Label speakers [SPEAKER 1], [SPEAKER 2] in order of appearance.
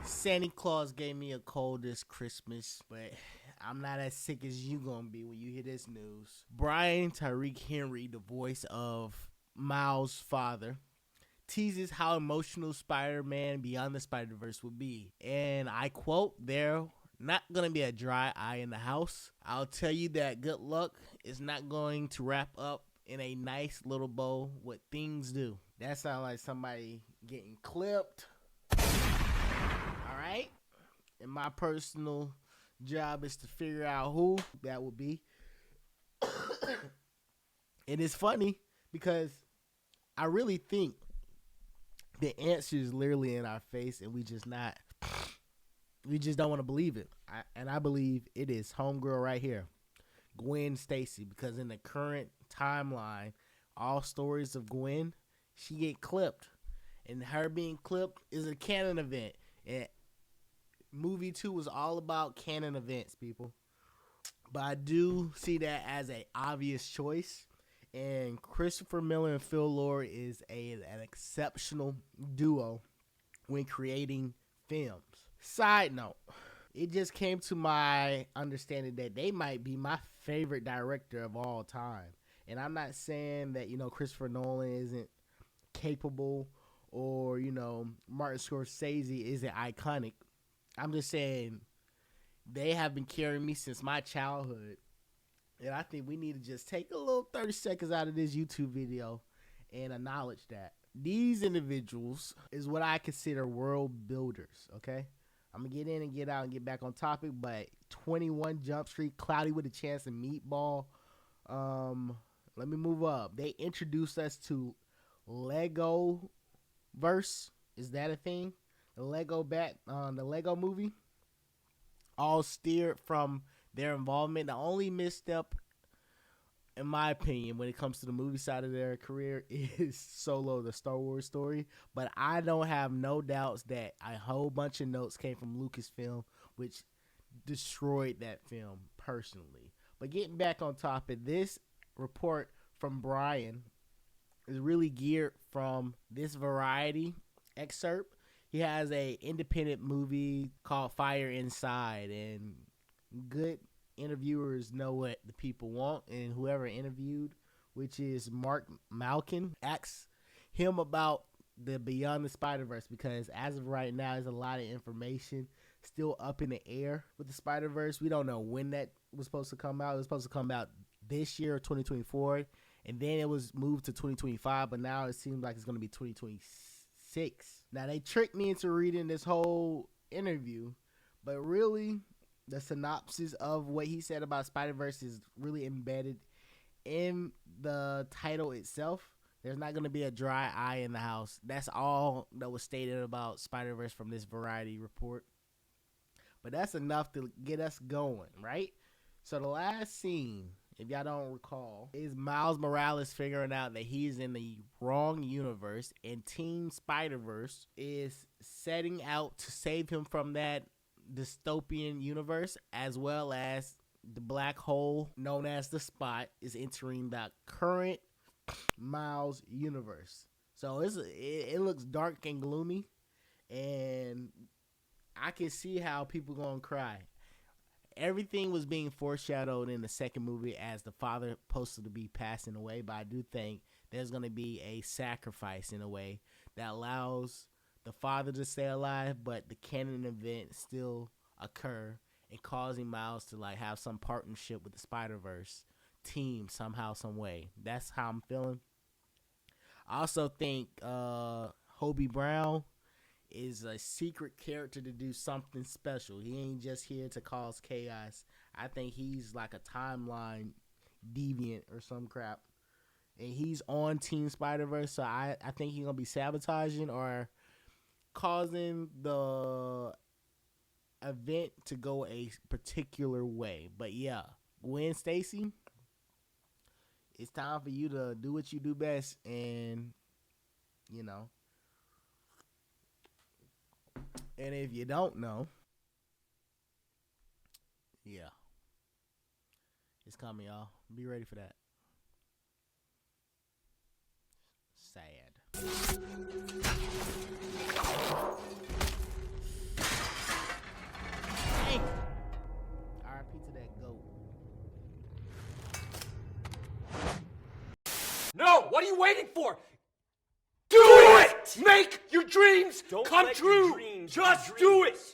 [SPEAKER 1] Santa Claus gave me a cold this Christmas, but I'm not as sick as you gonna be when you hear this news. Brian Tyree Henry, the voice of Miles' father, teases how emotional Spider-Man Beyond the Spider-Verse will be. And I quote, "There not gonna be a dry eye in the house. I'll tell you that good luck is not going to wrap up in a nice little bow what things do." That sounds like somebody getting clipped. Alright? And my personal job is to figure out who that would be. And it's funny because I really think the answer is literally in our face and we just don't want to believe it. I believe it is homegirl right here, Gwen Stacy, because in the current timeline, all stories of Gwen, she get clipped. And her being clipped is a canon event. And movie 2 was all about canon events, people. But I do see that as an obvious choice. And Christopher Miller and Phil Lord is an exceptional duo when creating films. Side note, it just came to my understanding that they might be my favorite director of all time. And I'm not saying that, Christopher Nolan isn't capable or, Martin Scorsese isn't iconic. I'm just saying they have been carrying me since my childhood. And I think we need to just take a little 30 seconds out of this YouTube video and acknowledge that. These individuals is what I consider world builders, okay? I'm going to get in and get out and get back on topic, but 21 Jump Street, Cloudy with a Chance, and Meatball. Let me move up. They introduced us to Lego Verse. Is that a thing? The Lego movie. All steered from their involvement. The only misstep, in my opinion, when it comes to the movie side of their career is Solo, the Star Wars story. But I don't have no doubts that a whole bunch of notes came from Lucasfilm, which destroyed that film personally. But getting back on topic, this report from Brian is really geared from this Variety excerpt. He has a independent movie called Fire Inside, and good interviewers know what the people want, and whoever interviewed, which is Mark Malkin, asks him about the Beyond the Spider-Verse, because as of right now, there's a lot of information still up in the air with the Spider-Verse. We don't know when that was supposed to come out. It was supposed to come out this year, 2024, and then it was moved to 2025, but now it seems like it's going to be 2026. Now, they tricked me into reading this whole interview, but really, the synopsis of what he said about Spider-Verse is really embedded in the title itself. There's not going to be a dry eye in the house. That's all that was stated about Spider-Verse from this Variety report. But that's enough to get us going, right? So the last scene, if y'all don't recall, is Miles Morales figuring out that he's in the wrong universe, and Team Spider-Verse is setting out to save him from that dystopian universe, as well as the black hole known as the Spot is entering the current Miles universe. So it looks dark and gloomy, and I can see how people gonna cry. Everything was being foreshadowed in the second movie as the father supposed to be passing away, but I do think there's going to be a sacrifice in a way that allows the father to stay alive, but the canon event still occur and causing Miles to have some partnership with the Spider-Verse team somehow, some way. That's how I'm feeling. I also think Hobie Brown is a secret character to do something special. He ain't just here to cause chaos. I think he's like a timeline deviant or some crap. And he's on Team Spider-Verse, so I think he's going to be sabotaging or causing the event to go a particular way. But yeah, Gwen Stacy, it's time for you to do what you do best, and and if you don't know, yeah, it's coming, y'all. Be ready for that. Sad.
[SPEAKER 2] are you waiting for? Do it! Make your dreams come true! Just do it!